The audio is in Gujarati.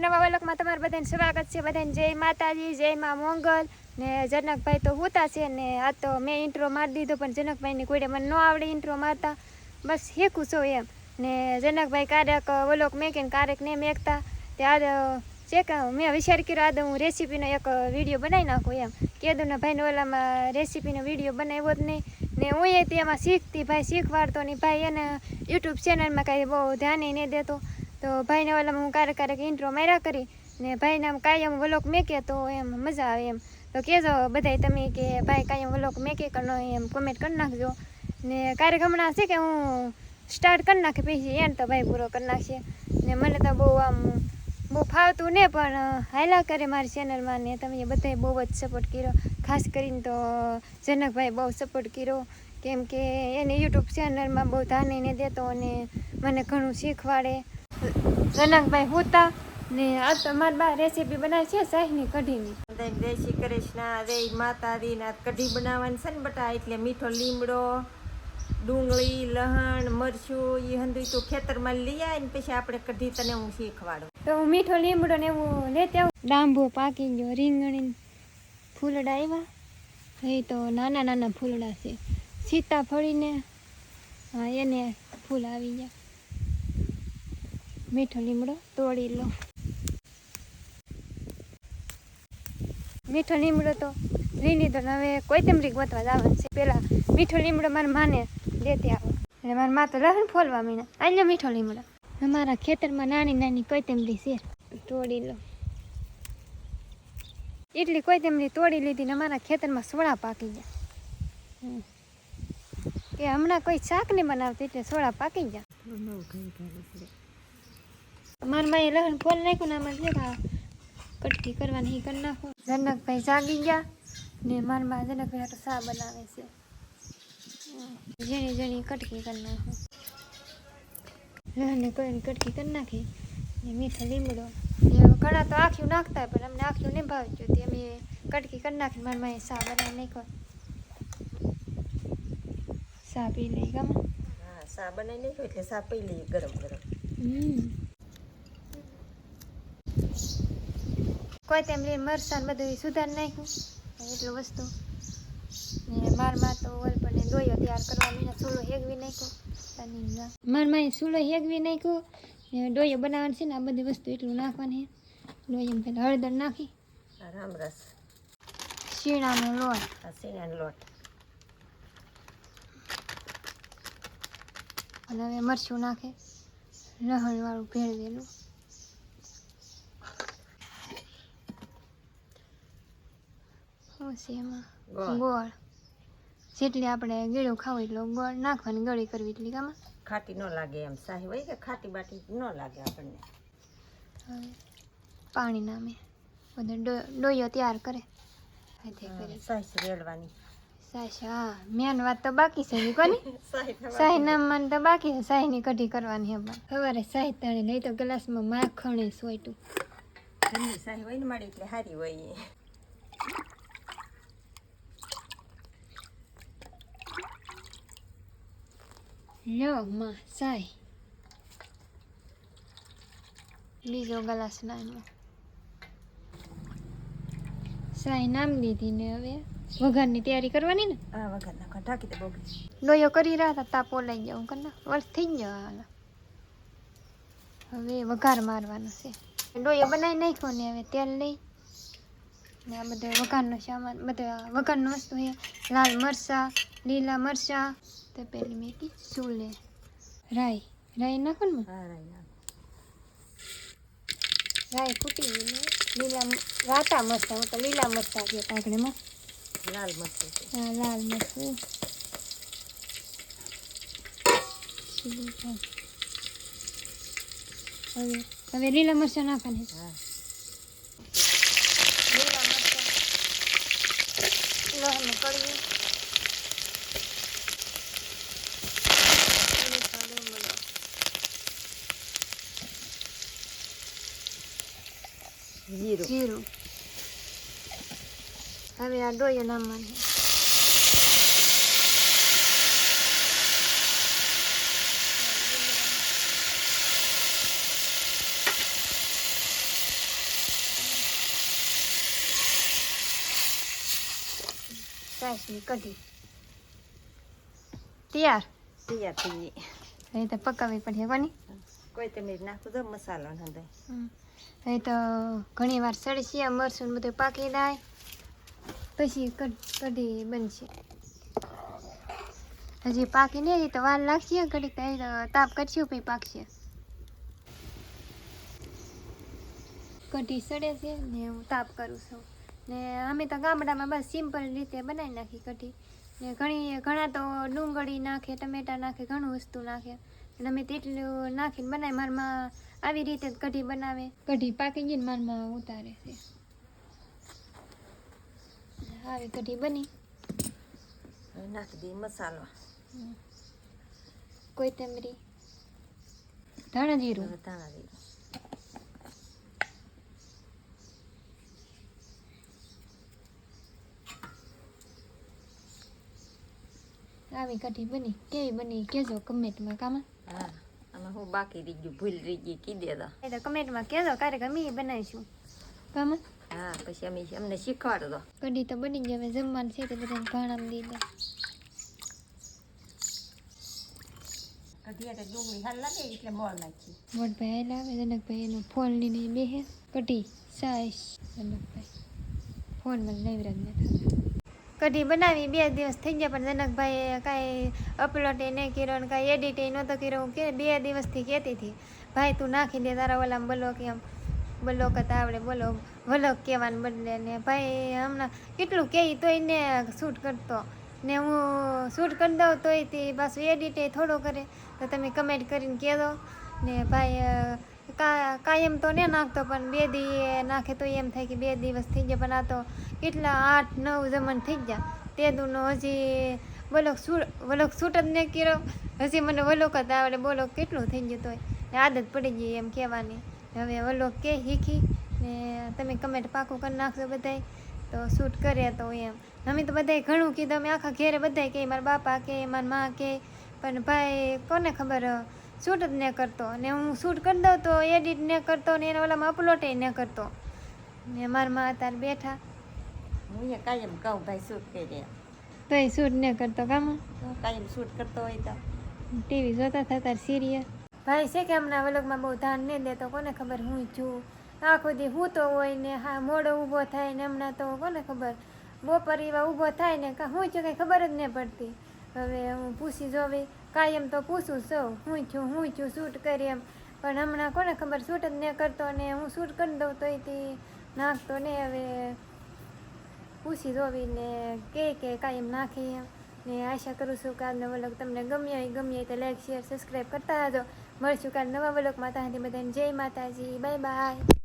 નવા વ્લોગમાં તમારું બધાને સ્વાગત છે। બધાને જય માતાજી, જય માં મોંગલ ને જનકભાઈ તો હોતા છે ને આ તો મેં ઇન્ટ્રો મારી દીધો પણ જનકભાઈને કોઈને મને ન આવડે ઇન્ટ્રો મારતા, બસ શીખું છું એમ ને જનકભાઈ ક્યારેક વ્લોગ મેકે ને ક્યારેક નહીં મેકતા તે આજ છે કે મેં વિચાર કર્યો આજ હું રેસીપીનો એક વિડીયો બનાવી નાખું એમ કેદુના ભાઈને ઓલામાં રેસીપીનો વિડીયો બનાવ્યો જ નહીં ને હું એ તેમાં શીખતી, ભાઈ શીખવાડતો નહીં, ભાઈ એને યુટ્યુબ ચેનલમાં કાંઈ બહુ ધ્યાન નહીં દેતો તો ભાઈને ઓલામાં હું ક્યારેક ઇન્ટ્રો માર્યા કરી ને ભાઈને આમ કાયમ વ્લોગ મેકે તો એમ મજા આવે એમ તો કહેજો બધાય તમે કે ભાઈ કાયમ વ્લોગ મેકે કે ન એમ કોમેન્ટ કરી નાખજો ને ક્યારેક હમણાં છે કે હું સ્ટાર્ટ કરી નાખી પછી એમ તો ભાઈ પૂરો કરી નાખશે ને મને તો બહુ ફાવતું ને પણ હાયલા કરે મારી ચેનલમાં ને તમે બધાએ બહુ જ સપોર્ટ કર્યો, ખાસ કરીને તો જનકભાઈ બહુ સપોર્ટ કર્યો કેમ કે એને યુટ્યુબ ચેનલમાં બહુ ધ્યાન નહીં દેતો અને મને ઘણું શીખવાડે। જનકભાઈ હોતા ને આ તો મારી બા રેસીપી બનાવી છે શાહીની કઢીની। જય શ્રી કૃષ્ણ, જય માતાજી ને કઢી બનાવવાની છે ને બટા, એટલે મીઠો લીમડો, ડુંગળી, લહણ, મરચું એ હંધું તો ખેતરમાં લઈ આવે ને પછી આપણે કઢી તને હું શીખવાડું। તો હું મીઠો લીમડો ને એવું લેતી આવું। ડાંબો પાકી ગયો, રીંગણી ફૂલડા આવ્યા, એ તો નાના નાના ફૂલડા છે, સીતાફળીને હા એને ફૂલ આવી ગયા। મીઠો લીમડો તોડી લો, મીઠો લીમડો તો લઈ લીધો ને હવે કોથમરી ગોતવા જવાનું છે। પેલા મીઠો લીમડો મારા માને લેતી આવો એટલે મારા મા તો લહણ ફોલવા મીના અહીંયા મીઠો લીમડો અમારા ખેતરમાં નાની નાની કોથમરી છે, તોડી લો। એટલી કોથમરી તોડી લીધી ને અમારા ખેતરમાં સોળા પાકી ગયા કે હમણાં કોઈ શાક નહીં બનાવતી એટલે સોળા પાકી ગયા। મારા માએ લહણ ફોલ નાખ્યું ને આમાં છે કટકી કરવાની એ કરી નાખો। જનકભાઈ જાગી ગયા ને મારા મા જનકભાઈ હાટુ શા બનાવે છે, ઝીણી ઝીણી કટકી કરી નાખો, લહણને કોઈ કટકી કરી નાખી ને મીઠો લીમડો ઘણા તો આખું નાખતા પણ અમને આખું નહીં ભાવતું તે અમે કટકી કરી નાખી મારા માએ શા બનાવી નાખ્યો। શા પી લઈ ગમે હા શા બનાવી નાખ્યો એટલે શા પી લઈએ ગરમ ગરમ। કોથમરી મરચાં બધું સુધારી નાખ્યું એટલું વસ્તુ ને મારમાં તો વલપને દોયો તૈયાર કરવાની ચૂલો હેગવી નાખ્યો, મારમાં ચૂલો હેગવી નાખ્યો ને દોયો બનાવવાનું છે ને આ બધી વસ્તુ એટલું નાખવાની દોયો પહેલાં હળદર નાખી, રામરસ, શીણાનો લોટ, શીણાનો લોટ અને હવે મરચું નાખે, લહણવાળું ભેળવેલું, શું છે એમાં ગોળ, જેટલી આપણે ગળ્યું ખાવું એટલો ગોળ નાખવાની, ગળી કરવી એટલી કામાં ખાટી ન લાગે એમ, શાહી હોય કે ખાટી બાટી ન લાગે આપણને। હવે પાણી નામે બધો ડોયો તૈયાર કરે સાસ રેડવાની, સાસ હા મેન વાત તો બાકી છે ની કોની શાહી નામવાની તો બાકી છે, શાહીની કઢી કરવાની હે સવારે શાહી તાણી નહીં તો ગ્લાસમાં માખણ સોયટું ઠંડી શાહી હોય ને મારી એટલે સારી હોય। લો માં શાહી બીજો ગ્લાસ નાનો શાહી નામ લીધી ને હવે વઘારની તૈયારી કરવાની ને। હા વઘાર નાખવા ઢાંકી દે બોગડી લોયો કરી રહ્યા હતા તાપ ઓલાઈ જાઉં કરના વર્ષ થઈ ગયો હાલ હવે વઘાર મારવાનો છે। લોયો બનાવી નાખ્યો ને હવે તેલ લઈ ને આ બધો વઘારનો સામાન બધા વઘારનો વસ્તુ છે, લાલ મરચાં, લીલા મરચાં તો પેલી મેકી ચૂલે રાઈ નાખો ને, હા રાઈ નાખ, રાઈ ફૂટી ગઈ ને લીલા રાતા મરચાં, હું તો લીલા મરચાં ગયા કાંકડીમાં, લાલ મરચું છે, હા લાલ મરચું હવે લીલા મરચાં નાખવાની, હા લીલા મરચાં, લહણ કળવી, જીરું, હવે આ ડોયો નાખવાની, છાશની કઢી તૈયાર. તૈયાર થઈ ગઈ. હવે તો પકાવવી પડશે કોની. કોથમીર નાખું તો મસાલો નાખે. હવે તો ઘણી વાર સડશે મરચું ને બધું પાકી જાય પછી કઢી બનશે. હજી પાકી નહીં તો વાર લાગશે ઘડીક તાપ કરશું પછી પાકશે. કઢી સડે છે ને હું તાપ કરું છું ને અમે તો ગામડામાં બસ સિમ્પલ રીતે બનાવી નાખી કઢી ને ઘણા તો ડુંગળી નાખે ટમેટા નાખે ઘણું વસ્તુ નાખે અને અમે તેટલું નાખીને બનાવી. મારમાં આવી રીતે જ કઢી બનાવે. કઢી પાકી ગઈ ને મારમાં ઉતારે છે. આવી કઢી બની. નાખી દઈએ મસાલો. કોથમીરી ધાણા જીરું. ધાણા જીરું. આવી કઢી બની. કેવી બની કહેજો કમેન્ટમાં. કામાં હા આમાં હું બાકી રહી ગયું ભૂલ રહી ગઈ કી દે દો. એ તો કમેન્ટમાં કહેજો ક્યારેક અમે બનાવીશું. કામાં હા પછી અમને શીખવાડ દો. કઢી તો બની ગઈ. હવે જમવાનું છે તે બધાને ભાણામાં દઈ દે. કઢી એટલે ડુંગળી હાલ લાગે એટલે મોળ નાખી. મોટભાઈ આવેલા આવે જનકભાઈ એનો ફોન લઈને બેસે. કઢી સાઈશ જનકભાઈ ફોનમાં નવરાજ ને થતા. કઢી બનાવી 2 દિવસ થઈ ગયા પણ જનકભાઈએ કાંઈ અપલોડ નહીં કર્યો ને કાંઈ એડિટ નહોતો કર્યો. હું કે 2 દિવસથી કહેતી હતી ભાઈ તું નાખી દે તારા ઓલામાં બોલો કે એમ બોલો કરતા આવડે બોલો વલોક કહેવાને બદલે ને ભાઈ હમણાં કેટલું કહે તોય ને શૂટ કરતો ને હું શૂટ કરી દઉં તોય તે પાછું એડિટ થોડો કરે તો તમે કમેન્ટ કરીને કહેજો ને ભાઈ કાયમ તો ને નાખતો પણ 2 દી નાખે તો એમ થાય કે 2 દિવસ થઈ ગયા પણ આ તો કેટલા 8-9 જમણ થઈ ગયા તે દૂનો હજી વલોક શૂટ જ નહીં કર્યો. હજી મને વલોક જ આવડે બોલો કેટલું થઈ ગયું તોય ને આદત પડી ગઈ એમ કહેવાની. હવે વલોક કે શીખી ને તમે કમેન્ટ પાકું કરી નાખજો બધાય તો શૂટ કરે તો એમ. અમે તો બધાય ઘણું કીધું. અમે આખા ઘેરે બધાય કે મારા બાપા કે મારા મા કે પણ ભાઈ કોને ખબર શૂટ જ ન કરતો ને હું શૂટ કરી દઉં તો એડિટ ન કરતો ને એના ઓલામાં અપલોડ ન કરતો ને મારા મા અત્યારે બેઠા. હું એ કાયમ કહું ભાઈ શૂટ કરી તો એ શૂટ ન કરતો. કામ કાયમ શૂટ કરતો હોય તો ટીવી જોતા થતા સિરિયલ. ભાઈ છે કે હમણાં વલોગમાં બહુ ધ્યાન નહીં દેતો. કોને ખબર હું છું આખો દી હું તો હોય ને હા મોડો ઊભો થાય ને હમણાં તો કોને ખબર બપોર એવા ઊભો થાય ને હું છું કંઈ ખબર જ નહીં પડતી. હવે હું પૂછી જોવી કાયમ તો પૂછું છું હું છું શૂટ કરી એમ પણ હમણાં કોને ખબર શૂટ જ નહીં કરતો ને હું શૂટ કરી દઉં તો એથી નાખતો ને. હવે પૂછી જોવી ને કે કાયમ નાખી એમ ને આશા કરું છું કે આજનો વ્લોગ તમને ગમ્યો તો લાઈક શેર સબસ્ક્રાઈબ કરતા રહેજો. મળશું કાલ નવા વ્લોગમાં. ત્યાંથી બધાને જય માતાજી. Bye bye.